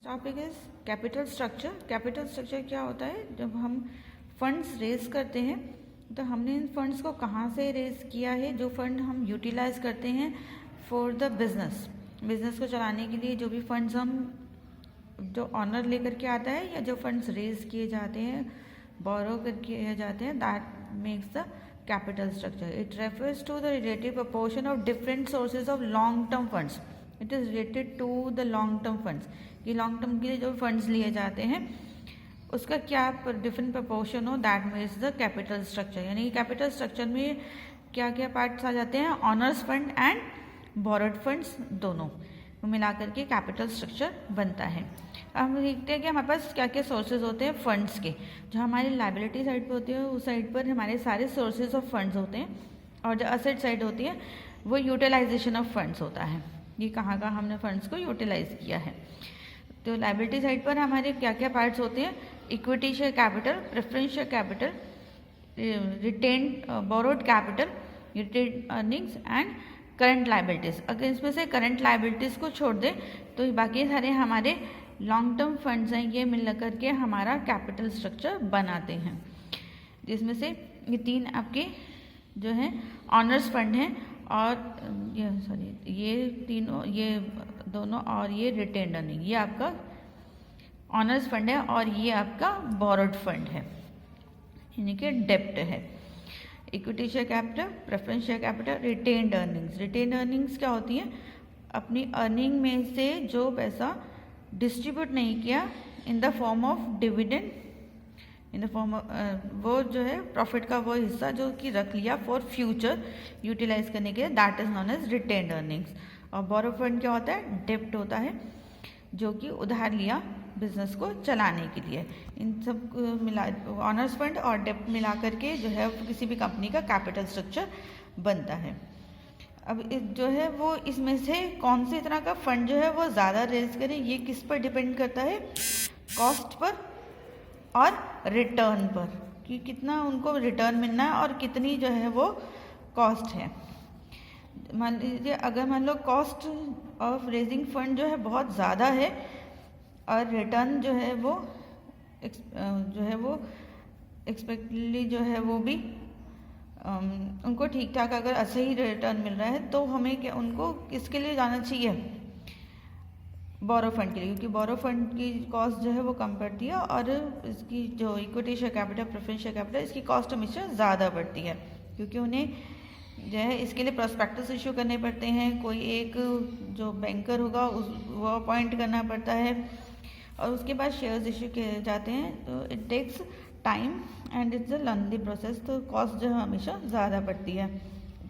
Topic is capital structure. Capital structure क्या होता है? जब हम फंड्स रेज करते हैं तो हमने इन फंड्स को कहाँ से रेज किया है, जो फंड हम यूटिलाइज करते हैं फॉर द बिजनेस को चलाने के लिए, जो भी फंड्स हम जो ऑनर लेकर के आता है या जो फंड्स रेज किए जाते हैं, बोरो किए जाते हैं, that makes the capital structure. It refers to the relative proportion of different sources of long term funds. It is related to the long term funds, कि लॉन्ग टर्म के लिए जो फंड्स लिए जाते हैं उसका क्या डिफरेंट प्रोपोर्शन हो, that makes the capital structure. यानी कैपिटल स्ट्रक्चर में क्या क्या पार्ट्स आ जाते हैं? Owners fund and borrowed funds दोनों मिला करके कैपिटल स्ट्रक्चर बनता है। अब हम देखते हैं कि हमारे पास क्या क्या सोर्सेज होते हैं फंड्स के। जो हमारी लाइबिलिटी साइड पर होती है उस साइड पर हमारे सारे सोर्सेज ऑफ फंड्स होते हैं, और जो असेट साइड होती है वो यूटिलाइजेशन ऑफ फंड्स होता है, ये कहाँ कहाँ हमने फंड्स को यूटिलाइज किया है। तो लाइबिलिटी साइड पर हमारे क्या क्या पार्ट्स होते हैं? Equity share capital, preference share capital, retained borrowed capital, retained earnings and current liabilities. अगर इसमें से करंट लाइबिलिटीज़ को छोड़ दें तो बाकी सारे हमारे लॉन्ग टर्म फंड्स हैं, ये मिल करके हमारा कैपिटल स्ट्रक्चर बनाते हैं। जिसमें से ये तीन आपके जो हैं ऑनर्स फंड हैं, और ये तीनों, ये दोनों, और ये रिटेन्ड अर्निंग, ये आपका ऑनर्स फंड है, और ये आपका बोरोड फंड है, यानी कि डेब्ट है। Equity share capital, preference share capital, retained earnings. Retained earnings क्या होती हैं? अपनी अर्निंग में से जो पैसा डिस्ट्रीब्यूट नहीं किया in the form of dividend, in the form of वो जो है प्रॉफिट का वो हिस्सा जो कि रख लिया फॉर फ्यूचर यूटिलाइज करने के लिए, that is known as retained earnings. और बोरो फंड क्या होता है? डेब्ट होता है, जो कि उधार लिया बिजनेस को चलाने के लिए। इन सब मिला, ऑनर्स फंड और डेब्ट मिला करके जो है किसी भी कंपनी का कैपिटल स्ट्रक्चर बनता है। अब जो है वो इसमें से कौन से तरह का फंड जो है वो ज़्यादा रेज करें, ये किस पर डिपेंड करता है? कॉस्ट पर और रिटर्न पर, कि कितना उनको रिटर्न मिलना है और कितनी जो है वो कॉस्ट है। मान लीजिए अगर मान low cost of raising fund जो है बहुत ज़्यादा है और रिटर्न जो है वो एक्सपेक्टली जो है वो भी उनको ठीक ठाक अगर ऐसे ही रिटर्न मिल रहा है, तो हमें क्या उनको किसके लिए जाना चाहिए? बोरो फंड के लिए, क्योंकि बोरो फंड की कॉस्ट जो है वो कम पड़ती है, और इसकी जो equity share capital, preference share capital, इसकी कॉस्ट हमेशा ज़्यादा पड़ती है, क्योंकि उन्हें जो है इसके लिए प्रोस्पेक्टस इशू करने पड़ते हैं, कोई एक जो बैंकर होगा वो अपॉइंट करना पड़ता है, और उसके बाद शेयर्स इशू किए जाते हैं। तो it takes time and it's a lengthy process, तो कॉस्ट जो है हमेशा ज़्यादा पड़ती है।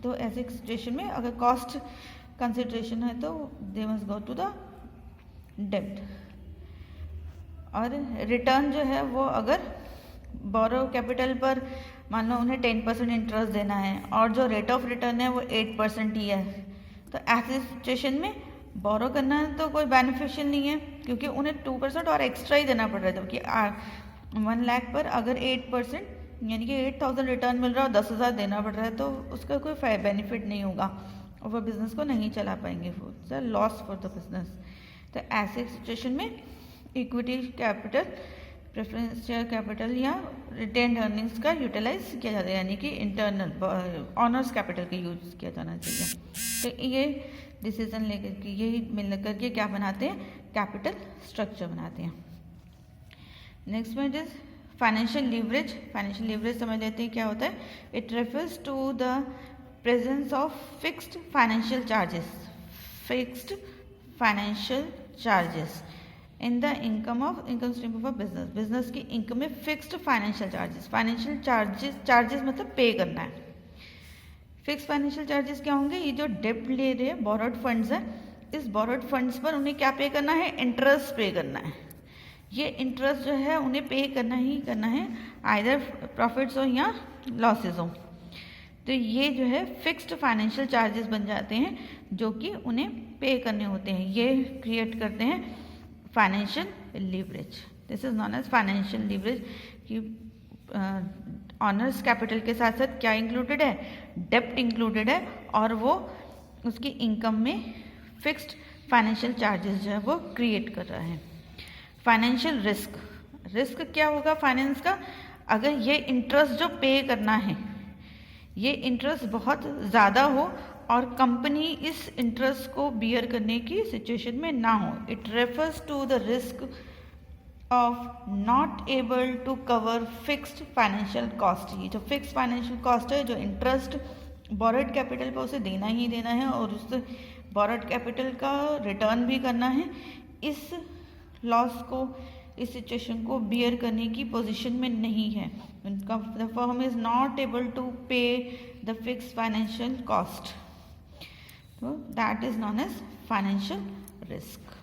तो ऐसे सिचुएशन में अगर कॉस्ट कंसिडरेशन है तो they must go to the डेब्ट। और रिटर्न जो है वो अगर बोरो कैपिटल पर मान लो उन्हें 10% इंटरेस्ट देना है और जो रेट ऑफ रिटर्न है वो 8% ही है, तो ऐसी सिचुएशन में बोरो करना तो कोई बेनिफिशियल नहीं है, क्योंकि उन्हें 2% और एक्स्ट्रा ही देना पड़ रहा है। जबकि 1 लाख पर अगर 8% यानी कि 8,000 रिटर्न मिल रहा है और 10,000 देना पड़ रहा है, तो उसका कोई बेनिफिट नहीं होगा और वह बिज़नेस को नहीं चला पाएंगे, वो लॉस फॉर द बिजनेस। तो ऐसे सिचुएशन में equity capital, preference share capital या रिटेन्ड अर्निंग्स का यूटिलाइज किया जाता है, यानी कि इंटरनल ऑनर्स कैपिटल का यूज किया जाना चाहिए। तो ये डिसीजन लेकर के यही मिल करके क्या बनाते हैं? कैपिटल स्ट्रक्चर बनाते हैं। Next point is financial leverage. Financial leverage समझ लेते हैं क्या होता है। It refers to the presence of fixed financial charges, fixed financial charges in the income stream of a business. Business की इनकम में fixed financial charges, financial charges मतलब pay करना है। फिक्स फाइनेंशियल चार्जेस क्या होंगे? ये जो डेब्ट ले रहे हैं बोरोड फंड्स हैं, इस बोरोड फंड्स पर उन्हें क्या पे करना है? इंटरेस्ट पे करना है। ये इंटरेस्ट जो है उन्हें पे करना ही करना है, आइदर प्रॉफिट्स हो या लॉसेस हो। तो ये जो है फिक्स्ड फाइनेंशियल चार्जेस बन जाते हैं, जो कि उन्हें पे करने होते हैं। ये क्रिएट करते हैं financial leverage. This is known as financial leverage. कि ऑनर्स कैपिटल के साथ साथ क्या इंक्लूडेड है? डेब्ट इंक्लूडेड है, और वो उसकी इनकम में फिक्स्ड फाइनेंशियल चार्जेस जो है वो क्रिएट कर रहा है। फाइनेंशियल रिस्क, रिस्क क्या होगा फाइनेंस का, अगर ये इंटरेस्ट जो पे करना है ये इंटरेस्ट बहुत ज़्यादा हो और कंपनी इस इंटरेस्ट को बियर करने की सिचुएशन में ना हो। It refers to the risk of not able to cover fixed financial cost. ये जो फिक्स्ड फाइनेंशियल कॉस्ट है, जो इंटरेस्ट बोरोड कैपिटल पर उसे देना ही देना है और उस बोरोड कैपिटल का रिटर्न भी करना है, इस लॉस को, इस सिचुएशन को बियर करने की पोजीशन में नहीं है। उनका the firm is not able to pay the fixed financial cost, तो that is known as financial risk.